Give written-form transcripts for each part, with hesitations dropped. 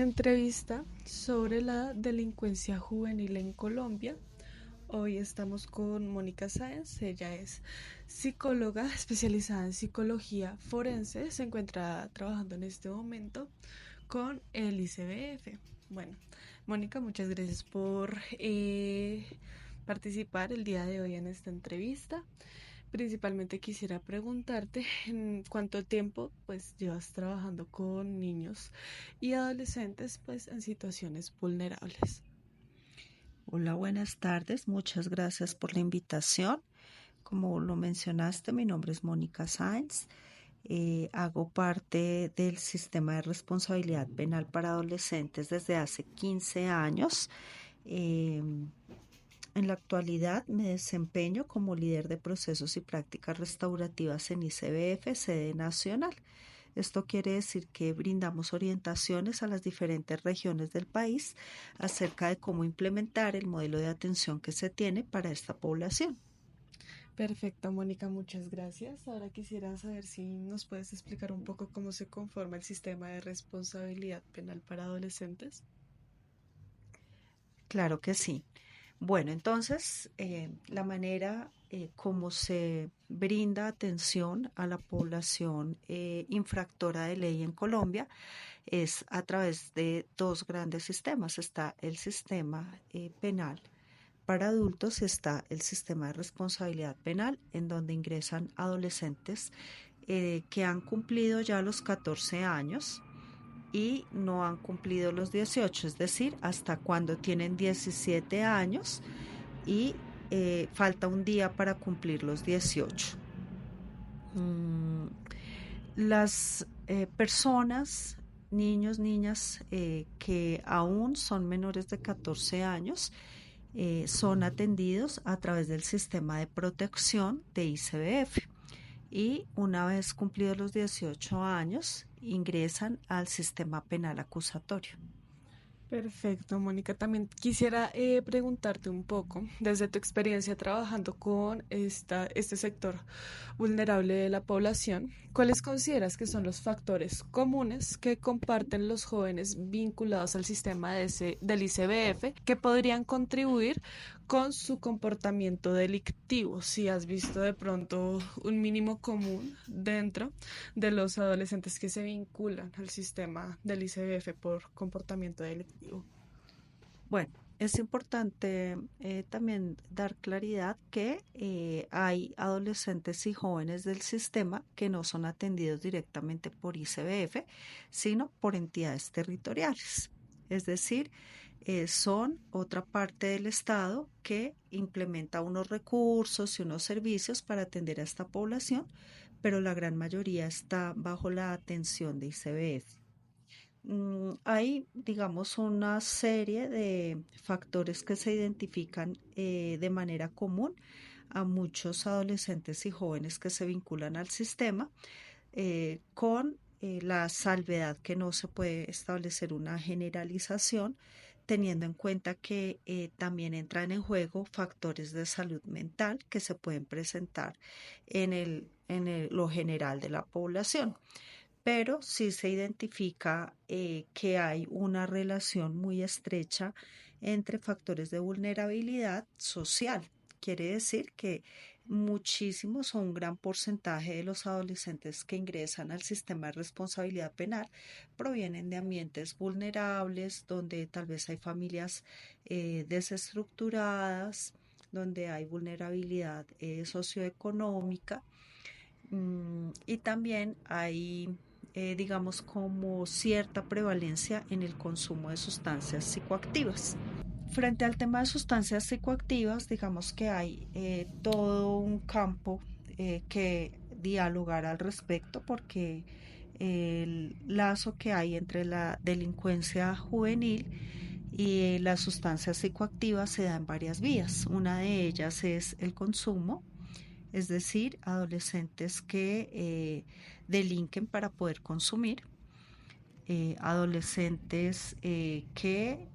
Entrevista sobre la delincuencia juvenil en Colombia. Hoy estamos con Mónica Sáenz. Ella es psicóloga especializada en psicología forense. Se encuentra trabajando en este momento con el ICBF. Bueno, Mónica, muchas gracias por participar el día de hoy en esta entrevista. Principalmente quisiera preguntarte en cuánto tiempo pues llevas trabajando con niños y adolescentes pues en situaciones vulnerables. Hola, buenas tardes. Muchas gracias por la invitación. Como lo mencionaste, mi nombre es Mónica Sáenz. Hago parte del sistema de responsabilidad penal para adolescentes desde hace 15 años. En la actualidad me desempeño como líder de procesos y prácticas restaurativas en ICBF, sede nacional. Esto quiere decir que brindamos orientaciones a las diferentes regiones del país acerca de cómo implementar el modelo de atención que se tiene para esta población. Perfecto, Mónica, muchas gracias. Ahora quisiera saber si nos puedes explicar un poco cómo se conforma el sistema de responsabilidad penal para adolescentes. Claro que sí. Bueno, entonces, la manera como se brinda atención a la población infractora de ley en Colombia es a través de dos grandes sistemas. Está el sistema penal para adultos y está el sistema de responsabilidad penal, en donde ingresan adolescentes que han cumplido ya los 14 años y no han cumplido los 18, es decir, hasta cuando tienen 17 años y falta un día para cumplir los 18. Mm, las personas, niños, niñas que aún son menores de 14 años, son atendidos a través del sistema de protección de ICBF y una vez cumplidos los 18 años ingresan al sistema penal acusatorio. Perfecto, Mónica. También quisiera preguntarte un poco, desde tu experiencia trabajando con este sector vulnerable de la población, ¿cuáles consideras que son los factores comunes que comparten los jóvenes vinculados al sistema del ICBF que podrían contribuir con su comportamiento delictivo? Si has visto de pronto un mínimo común dentro de los adolescentes que se vinculan al sistema del ICBF por comportamiento delictivo. Bueno, es importante también dar claridad que hay adolescentes y jóvenes del sistema que no son atendidos directamente por ICBF, sino por entidades territoriales. Es decir, son otra parte del Estado que implementa unos recursos y unos servicios para atender a esta población, pero la gran mayoría está bajo la atención de ICBF. Hay, digamos, una serie de factores que se identifican de manera común a muchos adolescentes y jóvenes que se vinculan al sistema con la salvedad que no se puede establecer una generalización, teniendo en cuenta que también entran en juego factores de salud mental que se pueden presentar lo general de la población, pero sí se identifica que hay una relación muy estrecha entre factores de vulnerabilidad social. Quiere decir que muchísimos o un gran porcentaje de los adolescentes que ingresan al sistema de responsabilidad penal provienen de ambientes vulnerables, donde tal vez hay familias desestructuradas, donde hay vulnerabilidad socioeconómica, y también hay, digamos, como cierta prevalencia en el consumo de sustancias psicoactivas. Frente al tema de sustancias psicoactivas, digamos que hay todo un campo que dialogar al respecto, porque el lazo que hay entre la delincuencia juvenil y las sustancias psicoactivas se da en varias vías. Una de ellas es el consumo, es decir, adolescentes que delinquen para poder consumir, adolescentes que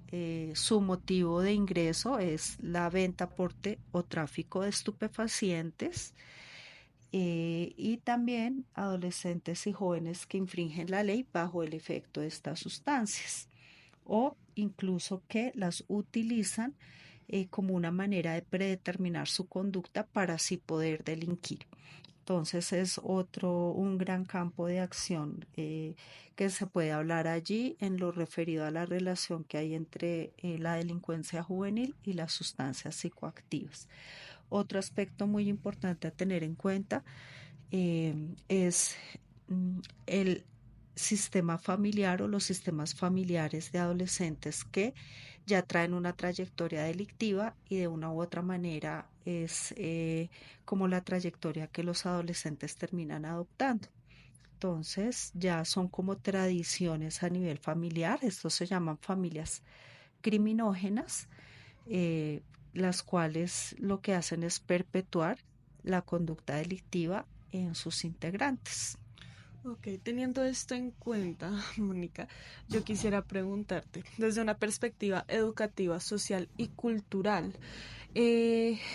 su motivo de ingreso es la venta, porte o tráfico de estupefacientes, y también adolescentes y jóvenes que infringen la ley bajo el efecto de estas sustancias. o incluso que las utilizan como una manera de predeterminar su conducta para así poder delinquir. Entonces es un gran campo de acción que se puede hablar allí en lo referido a la relación que hay entre la delincuencia juvenil y las sustancias psicoactivas. Otro aspecto muy importante a tener en cuenta es el sistema familiar o los sistemas familiares de adolescentes que ya traen una trayectoria delictiva y de una u otra manera es como la trayectoria que los adolescentes terminan adoptando. Entonces ya son como tradiciones a nivel familiar, estos se llaman familias criminógenas, eh, las cuales lo que hacen es perpetuar la conducta delictiva en sus integrantes. Ok, teniendo esto en cuenta, Mónica, yo quisiera preguntarte, desde una perspectiva educativa, social y cultural,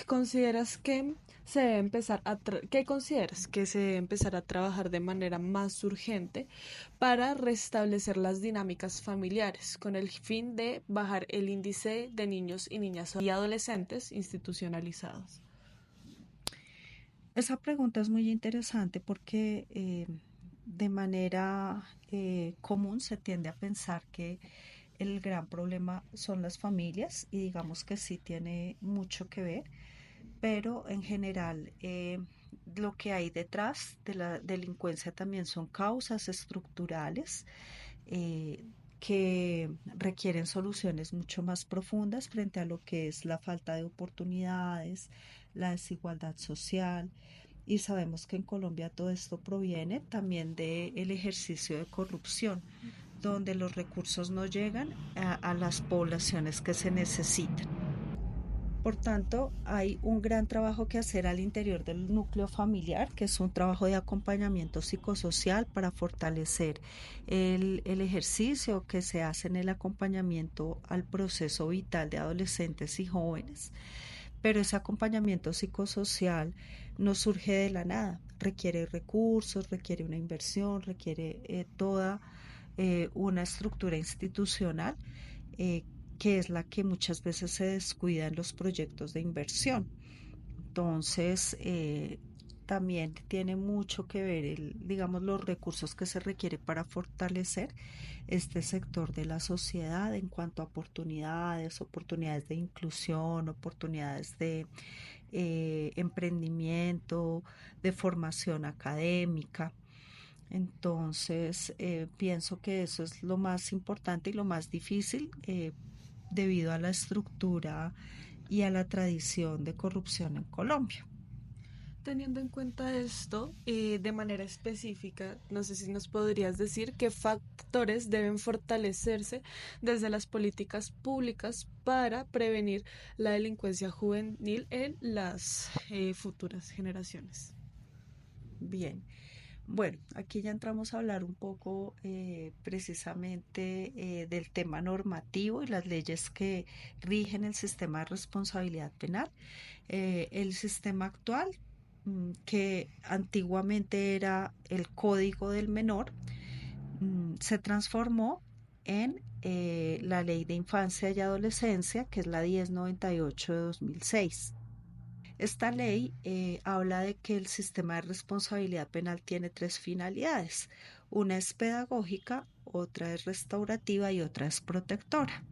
¿consideras que se debe qué consideras que se debe empezar a trabajar de manera más urgente para restablecer las dinámicas familiares con el fin de bajar el índice de niños y niñas y adolescentes institucionalizados? Esa pregunta es muy interesante porque de manera común se tiende a pensar que el gran problema son las familias y digamos que sí tiene mucho que ver, pero en general lo que hay detrás de la delincuencia también son causas estructurales eh, que requieren soluciones mucho más profundas frente a lo que es la falta de oportunidades, la desigualdad social. Y sabemos que en Colombia todo esto proviene también del ejercicio de corrupción, donde los recursos no llegan a las poblaciones que se necesitan. Por tanto, hay un gran trabajo que hacer al interior del núcleo familiar, que es un trabajo de acompañamiento psicosocial para fortalecer el ejercicio que se hace en el acompañamiento al proceso vital de adolescentes y jóvenes. Pero ese acompañamiento psicosocial no surge de la nada, requiere recursos, requiere una inversión, requiere toda una estructura institucional eh, que es la que muchas veces se descuida en los proyectos de inversión. Entonces, también tiene mucho que ver, digamos, los recursos que se requiere para fortalecer este sector de la sociedad en cuanto a oportunidades, oportunidades de inclusión, oportunidades de emprendimiento, de formación académica. Entonces, pienso que eso es lo más importante y lo más difícil debido a la estructura y a la tradición de corrupción en Colombia. Teniendo en cuenta esto, de manera específica, no sé si nos podrías decir qué factores deben fortalecerse desde las políticas públicas para prevenir la delincuencia juvenil en las futuras generaciones. Bien, bueno, aquí ya entramos a hablar un poco precisamente del tema normativo y las leyes que rigen el sistema de responsabilidad penal. El sistema actual, que antiguamente era el Código del Menor, se transformó en la Ley de Infancia y Adolescencia, que es la 1098 de 2006. Esta ley habla de que el sistema de responsabilidad penal tiene tres finalidades. Una es pedagógica, otra es restaurativa y otra es protectora.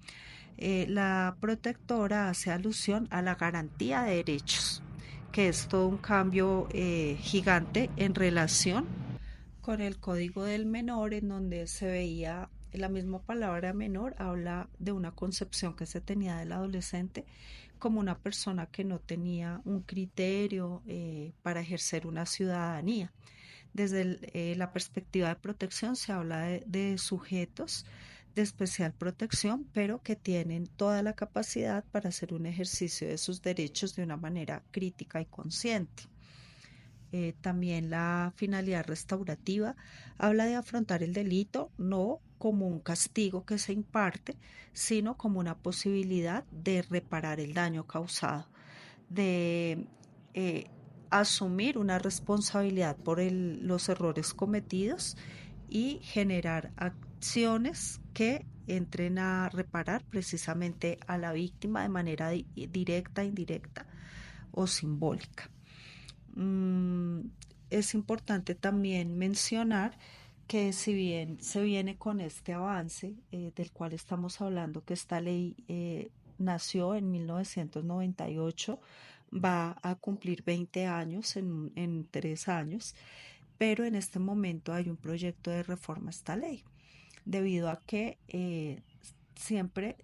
La protectora hace alusión a la garantía de derechos, que es todo un cambio gigante en relación con el Código del Menor, en donde se veía la misma palabra menor, habla de una concepción que se tenía del adolescente como una persona que no tenía un criterio para ejercer una ciudadanía. Desde la perspectiva de protección se habla de sujetos de especial protección, pero que tienen toda la capacidad para hacer un ejercicio de sus derechos de una manera crítica y consciente. También la finalidad restaurativa habla de afrontar el delito no como un castigo que se imparte, sino como una posibilidad de reparar el daño causado, de eh, asumir una responsabilidad por los errores cometidos y generar acciones que entren a reparar precisamente a la víctima de manera directa, indirecta o simbólica. Es importante también mencionar que si bien se viene con este avance del cual estamos hablando, que esta ley nació en 1998, va a cumplir 20 años en 3 años, pero en este momento hay un proyecto de reforma a esta ley, debido a que siempre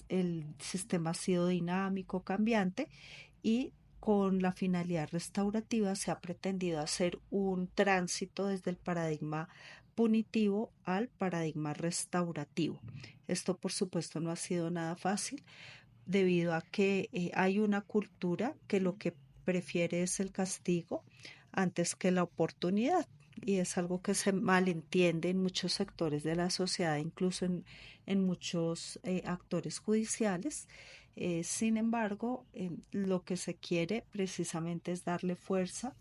el sistema ha sido dinámico, cambiante, y con la finalidad restaurativa se ha pretendido hacer un tránsito desde el paradigma punitivo al paradigma restaurativo. Esto, por supuesto, no ha sido nada fácil, debido a que hay una cultura que lo que prefiere es el castigo antes que la oportunidad. Y es algo que se malentiende en muchos sectores de la sociedad, incluso en muchos actores judiciales. Sin embargo, lo que se quiere precisamente es darle fuerza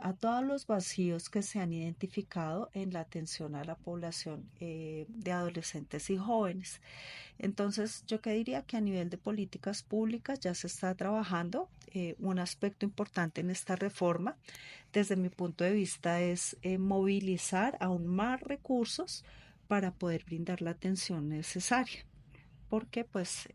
a todos los vacíos que se han identificado en la atención a la población de adolescentes y jóvenes. Entonces, yo que diría que a nivel de políticas públicas ya se está trabajando. Un aspecto importante en esta reforma, desde mi punto de vista, es movilizar aún más recursos para poder brindar la atención necesaria, porque pues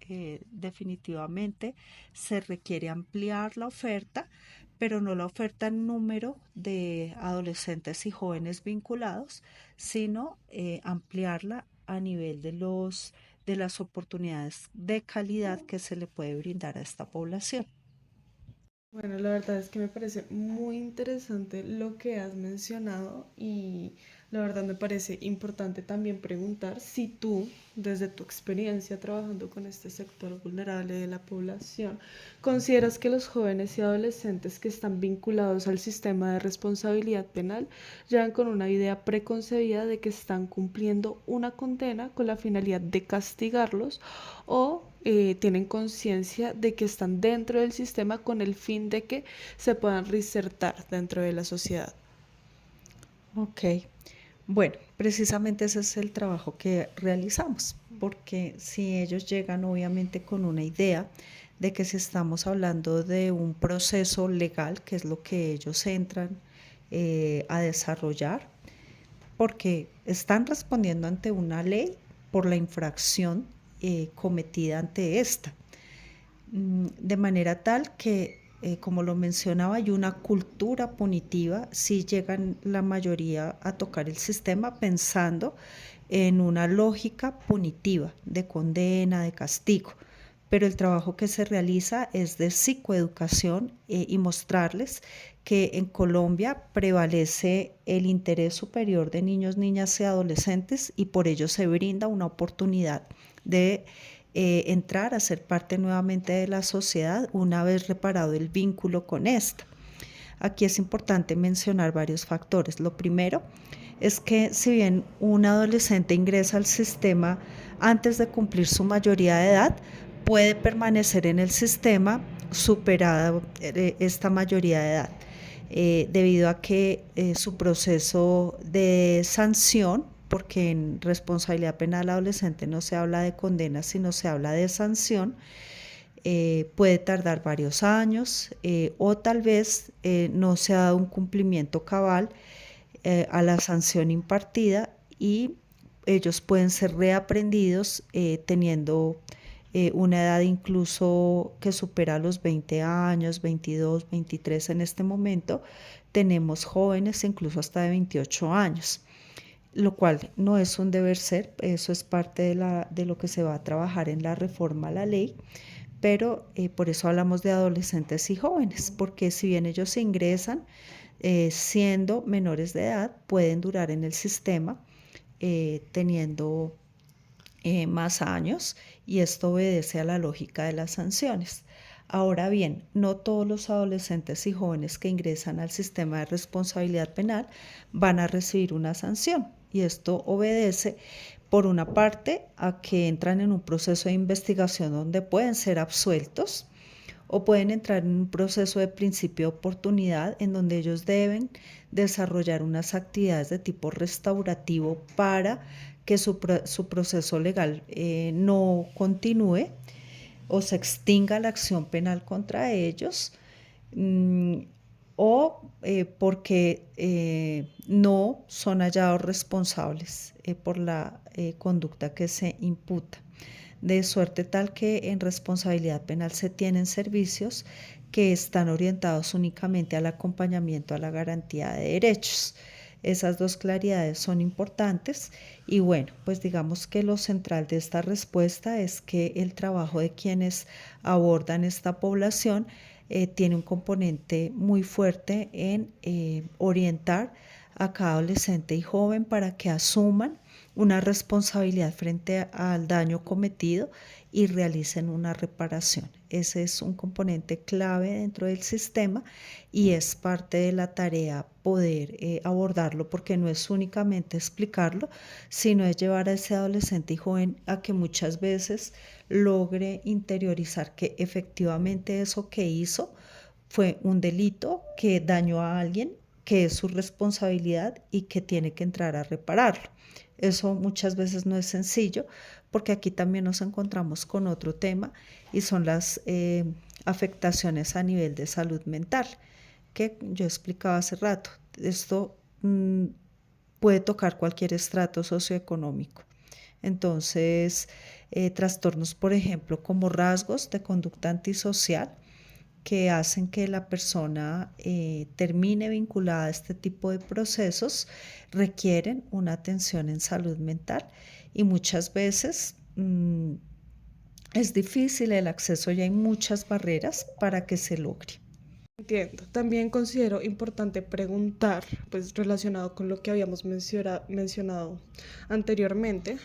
definitivamente se requiere ampliar la oferta, pero no la oferta en número de adolescentes y jóvenes vinculados, sino ampliarla a nivel de las oportunidades de calidad que se le puede brindar a esta población. Bueno, la verdad es que me parece muy interesante lo que has mencionado y la verdad me parece importante también preguntar si tú, desde tu experiencia trabajando con este sector vulnerable de la población, consideras que los jóvenes y adolescentes que están vinculados al sistema de responsabilidad penal llegan con una idea preconcebida de que están cumpliendo una condena con la finalidad de castigarlos o tienen conciencia de que están dentro del sistema con el fin de que se puedan reinsertar dentro de la sociedad. Ok, bueno, precisamente ese es el trabajo que realizamos, porque si ellos llegan obviamente con una idea de que si estamos hablando de un proceso legal, que es lo que ellos entran a desarrollar, porque están respondiendo ante una ley por la infracción cometida ante esta. De manera tal que, como lo mencionaba, hay una cultura punitiva, si llegan la mayoría a tocar el sistema pensando en una lógica punitiva de condena, de castigo, pero el trabajo que se realiza es de psicoeducación y mostrarles que en Colombia prevalece el interés superior de niños, niñas y adolescentes, y por ello se brinda una oportunidad de entrar a ser parte nuevamente de la sociedad una vez reparado el vínculo con esta. Aquí es importante mencionar varios factores. Lo primero es que si bien un adolescente ingresa al sistema antes de cumplir su mayoría de edad, puede permanecer en el sistema superada esta mayoría de edad, debido a que su proceso de sanción, porque en responsabilidad penal adolescente no se habla de condena, sino se habla de sanción, puede tardar varios años o tal vez no se ha dado un cumplimiento cabal a la sanción impartida y ellos pueden ser reaprendidos teniendo una edad incluso que supera los 20 años, 22, 23 en este momento. Tenemos jóvenes incluso hasta de 28 años, lo cual no es un deber ser, eso es parte de lo que se va a trabajar en la reforma a la ley, pero por eso hablamos de adolescentes y jóvenes, porque si bien ellos se ingresan siendo menores de edad, pueden durar en el sistema teniendo más años, y esto obedece a la lógica de las sanciones. Ahora bien, no todos los adolescentes y jóvenes que ingresan al sistema de responsabilidad penal van a recibir una sanción, y esto obedece por una parte a que entran en un proceso de investigación donde pueden ser absueltos o pueden entrar en un proceso de principio de oportunidad en donde ellos deben desarrollar unas actividades de tipo restaurativo para que su proceso legal no continúe o se extinga la acción penal contra ellos, o porque no son hallados responsables por la conducta que se imputa. De suerte tal que en responsabilidad penal se tienen servicios que están orientados únicamente al acompañamiento a la garantía de derechos. Esas dos claridades son importantes y bueno, pues digamos que lo central de esta respuesta es que el trabajo de quienes abordan esta población tiene un componente muy fuerte en orientar a cada adolescente y joven para que asuman una responsabilidad frente al daño cometido y realicen una reparación. Ese es un componente clave dentro del sistema y es parte de la tarea poder abordarlo, porque no es únicamente explicarlo, sino es llevar a ese adolescente y joven a que muchas veces logre interiorizar que efectivamente eso que hizo fue un delito que dañó a alguien, que es su responsabilidad y que tiene que entrar a repararlo. Eso muchas veces no es sencillo, porque aquí también nos encontramos con otro tema y son las afectaciones a nivel de salud mental, que yo explicaba hace rato. Esto puede tocar cualquier estrato socioeconómico. Entonces, trastornos, por ejemplo, como rasgos de conducta antisocial, que hacen que la persona termine vinculada a este tipo de procesos, requieren una atención en salud mental y muchas veces es difícil el acceso y hay muchas barreras para que se logre. Entiendo. También considero importante preguntar, pues relacionado con lo que habíamos mencionado anteriormente,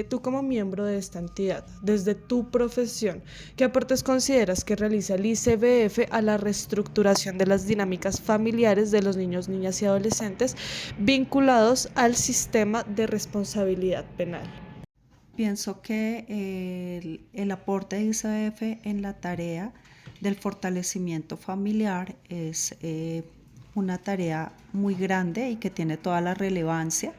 tú como miembro de esta entidad, desde tu profesión, ¿qué aportes consideras que realiza el ICBF a la reestructuración de las dinámicas familiares de los niños, niñas y adolescentes vinculados al sistema de responsabilidad penal? Pienso que el aporte de ICBF en la tarea del fortalecimiento familiar es una tarea muy grande y que tiene toda la relevancia,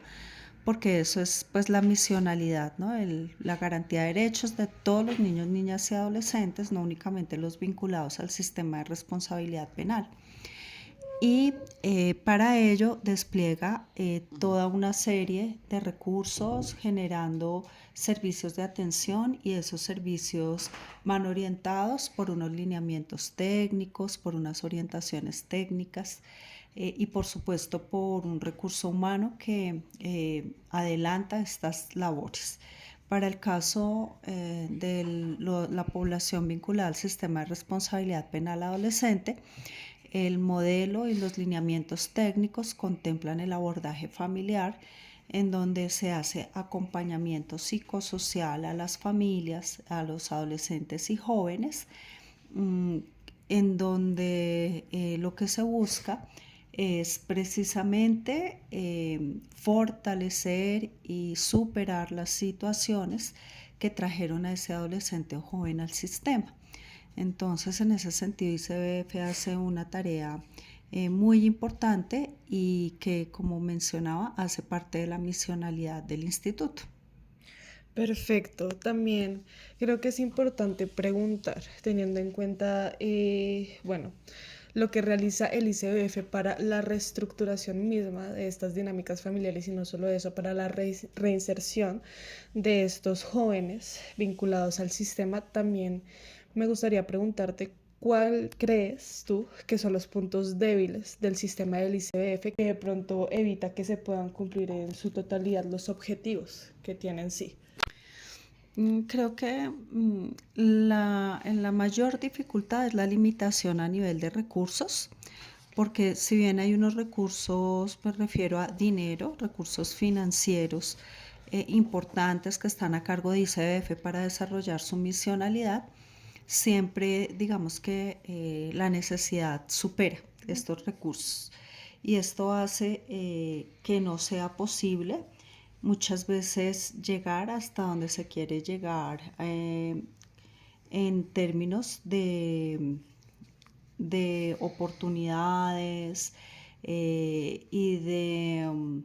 porque eso es pues la misionalidad, ¿no? La garantía de derechos de todos los niños, niñas y adolescentes, no únicamente los vinculados al sistema de responsabilidad penal. Y para ello despliega toda una serie de recursos generando servicios de atención, y esos servicios van orientados por unos lineamientos técnicos, por unas orientaciones técnicas y por supuesto por un recurso humano que adelanta estas labores. Para el caso de la población vinculada al sistema de responsabilidad penal adolescente, el modelo y los lineamientos técnicos contemplan el abordaje familiar, en donde se hace acompañamiento psicosocial a las familias, a los adolescentes y jóvenes, en donde lo que se busca es precisamente fortalecer y superar las situaciones que trajeron a ese adolescente o joven al sistema. Entonces, en ese sentido, ICBF hace una tarea muy importante y que, como mencionaba, hace parte de la misionalidad del instituto. Perfecto. También creo que es importante preguntar, teniendo en cuenta, bueno, lo que realiza el ICBF para la reestructuración misma de estas dinámicas familiares y no solo eso, para la reinserción de estos jóvenes vinculados al sistema. También me gustaría preguntarte cuál crees tú que son los puntos débiles del sistema del ICBF que de pronto evita que se puedan cumplir en su totalidad los objetivos que tiene en sí. Creo que la mayor dificultad es la limitación a nivel de recursos, porque si bien hay unos recursos, me refiero a dinero, recursos financieros importantes que están a cargo de ICBF para desarrollar su misionalidad, siempre digamos que la necesidad supera estos recursos y esto hace que no sea posible muchas veces llegar hasta donde se quiere llegar en términos de oportunidades y de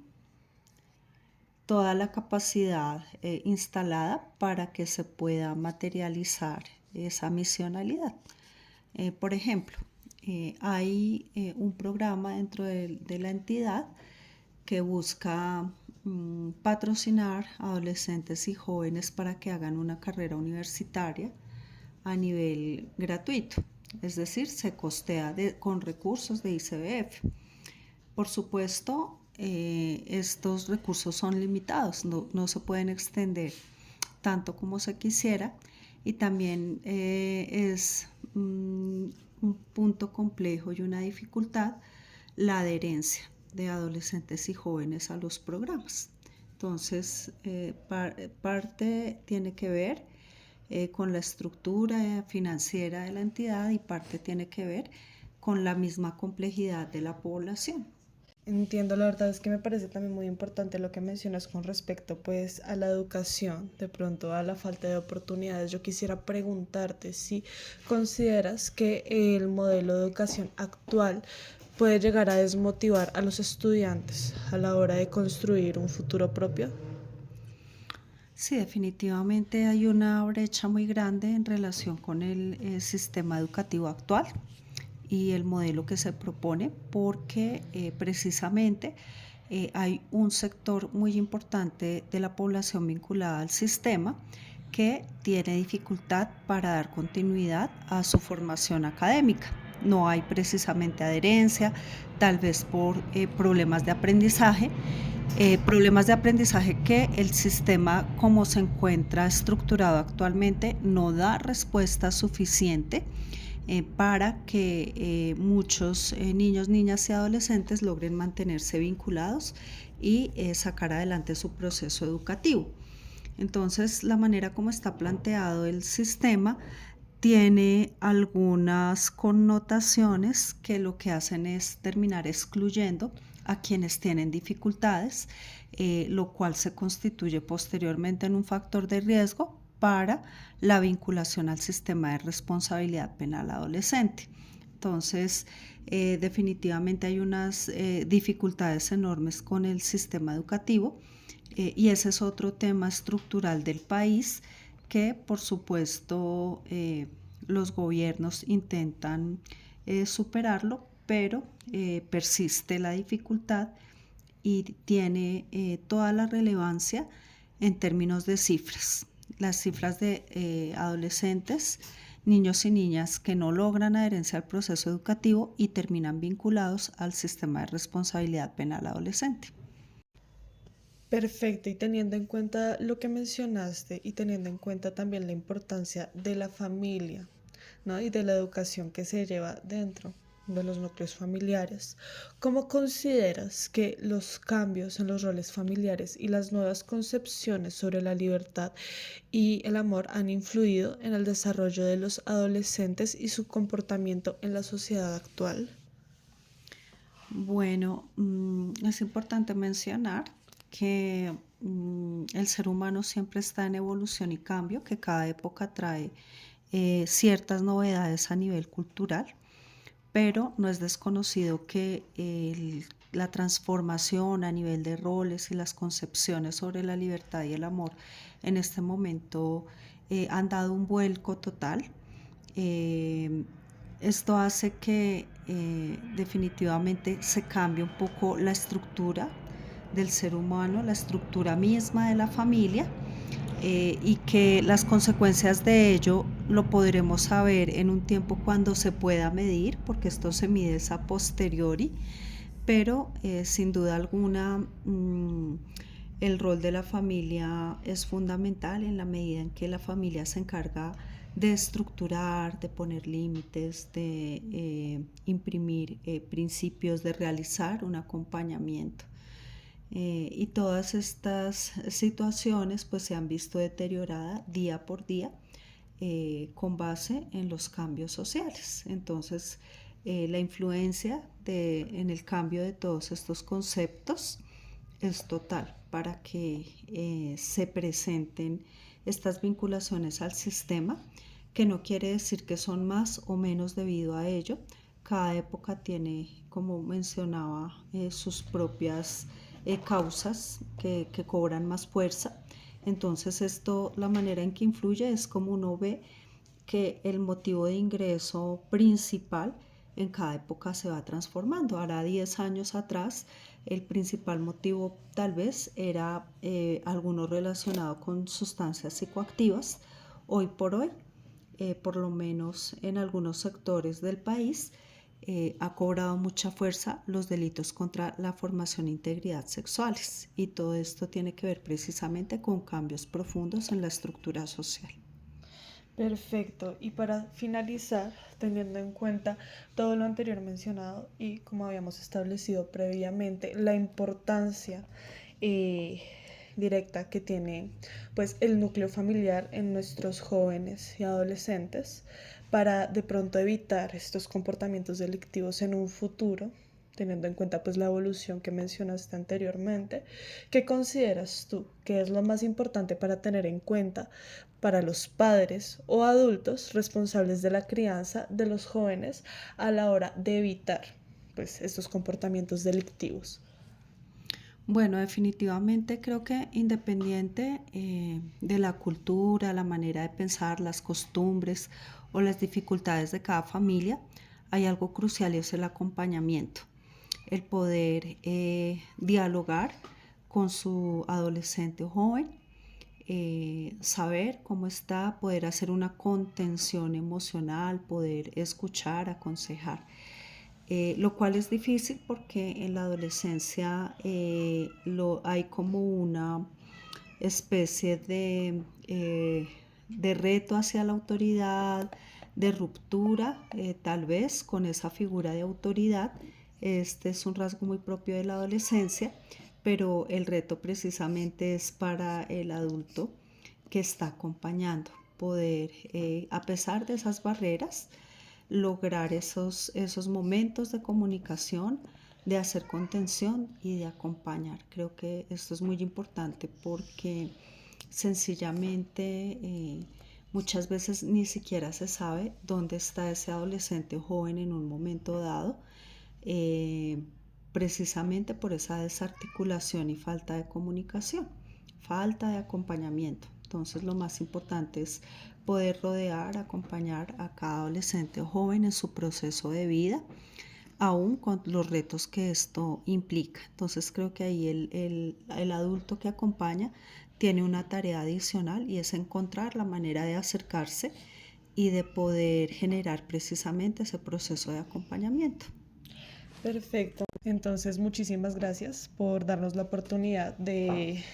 toda la capacidad instalada para que se pueda materializar esa misionalidad. Por ejemplo, hay un programa dentro de la entidad que busca patrocinar a adolescentes y jóvenes para que hagan una carrera universitaria a nivel gratuito, es decir, se costea con recursos de ICBF. Por supuesto, estos recursos son limitados, no se pueden extender tanto como se quisiera, y también es un punto complejo y una dificultad la adherencia de adolescentes y jóvenes a los programas. Entonces, parte tiene que ver con la estructura financiera de la entidad y parte tiene que ver con la misma complejidad de la población. Entiendo, la verdad es que me parece también muy importante lo que mencionas con respecto pues a la educación, de pronto a la falta de oportunidades. Yo quisiera preguntarte si consideras que el modelo de educación actual puede llegar a desmotivar a los estudiantes a la hora de construir un futuro propio. Sí, definitivamente hay una brecha muy grande en relación con el sistema educativo actual y el modelo que se propone, porque precisamente hay un sector muy importante de la población vinculada al sistema que tiene dificultad para dar continuidad a su formación académica. No hay precisamente adherencia, tal vez por problemas de aprendizaje que el sistema como se encuentra estructurado actualmente no da respuesta suficiente para que muchos niños, niñas y adolescentes logren mantenerse vinculados y sacar adelante su proceso educativo. Entonces, la manera como está planteado el sistema tiene algunas connotaciones que lo que hacen es terminar excluyendo a quienes tienen dificultades, lo cual se constituye posteriormente en un factor de riesgo para la vinculación al sistema de responsabilidad penal adolescente. Entonces, definitivamente hay unas dificultades enormes con el sistema educativo y ese es otro tema estructural del país que, por supuesto, los gobiernos intentan superarlo, pero persiste la dificultad y tiene toda la relevancia en términos de cifras. Las cifras de adolescentes, niños y niñas que no logran adherencia al proceso educativo y terminan vinculados al sistema de responsabilidad penal adolescente. Perfecto, y teniendo en cuenta lo que mencionaste y teniendo en cuenta también la importancia de la familia, ¿no? Y de la educación que se lleva dentro de los núcleos familiares, ¿cómo consideras que los cambios en los roles familiares y las nuevas concepciones sobre la libertad y el amor han influido en el desarrollo de los adolescentes y su comportamiento en la sociedad actual? Bueno, es importante mencionar que el ser humano siempre está en evolución y cambio, que cada época trae ciertas novedades a nivel cultural, pero no es desconocido que la transformación a nivel de roles y las concepciones sobre la libertad y el amor en este momento han dado un vuelco total. Eh, Esto hace que definitivamente se cambie un poco la estructura del ser humano, la estructura misma de la familia, y que las consecuencias de ello lo podremos saber en un tiempo cuando se pueda medir, porque esto se mide a posteriori, pero sin duda alguna el rol de la familia es fundamental en la medida en que la familia se encarga de estructurar, de poner límites, de imprimir principios, de realizar un acompañamiento. Y todas estas situaciones pues se han visto deterioradas día por día con base en los cambios sociales. Entonces, la influencia en el cambio de todos estos conceptos es total para que se presenten estas vinculaciones al sistema que no quiere decir que son más o menos debido a ello. Cada época tiene, como mencionaba, sus propias causas que cobran más fuerza. Entonces esto, la manera en que influye es como uno ve que el motivo de ingreso principal en cada época se va transformando. Ahora, 10 años atrás, el principal motivo tal vez era alguno relacionado con sustancias psicoactivas. Hoy por hoy, por lo menos en algunos sectores del país, ha cobrado mucha fuerza los delitos contra la formación e integridad sexuales, y todo esto tiene que ver precisamente con cambios profundos en la estructura social. Perfecto. Y para finalizar, teniendo en cuenta todo lo anterior mencionado y como habíamos establecido previamente, la importancia eh, directa que tiene pues el núcleo familiar en nuestros jóvenes y adolescentes para de pronto evitar estos comportamientos delictivos en un futuro, teniendo en cuenta pues la evolución que mencionaste anteriormente. ¿Qué consideras tú que es lo más importante para tener en cuenta para los padres o adultos responsables de la crianza de los jóvenes a la hora de evitar pues estos comportamientos delictivos? Bueno, definitivamente creo que independiente de la cultura, la manera de pensar, las costumbres o las dificultades de cada familia, hay algo crucial y es el acompañamiento, el poder dialogar con su adolescente o joven, saber cómo está, poder hacer una contención emocional, poder escuchar, aconsejar. Lo cual es difícil porque en la adolescencia hay como una especie de reto hacia la autoridad, de ruptura tal vez con esa figura de autoridad. Este es un rasgo muy propio de la adolescencia, pero el reto precisamente es para el adulto que está acompañando, poder, a pesar de esas barreras, lograr esos momentos de comunicación, de hacer contención y de acompañar. Creo que esto es muy importante porque sencillamente muchas veces ni siquiera se sabe dónde está ese adolescente o joven en un momento dado, eh, precisamente por esa desarticulación y falta de comunicación, falta de acompañamiento. Entonces lo más importante es poder rodear, acompañar a cada adolescente o joven en su proceso de vida, aún con los retos que esto implica. Entonces creo que ahí el adulto que acompaña tiene una tarea adicional y es encontrar la manera de acercarse y de poder generar precisamente ese proceso de acompañamiento. Perfecto. Entonces, muchísimas gracias por darnos la oportunidad de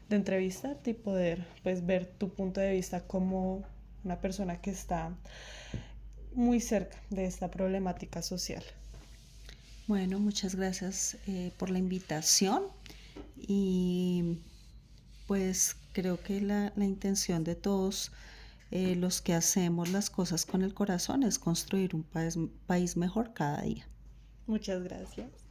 entrevistarte y poder pues ver tu punto de vista como una persona que está muy cerca de esta problemática social. Bueno, muchas gracias por la invitación y pues creo que la intención de todos los que hacemos las cosas con el corazón es construir un país mejor cada día. Muchas gracias.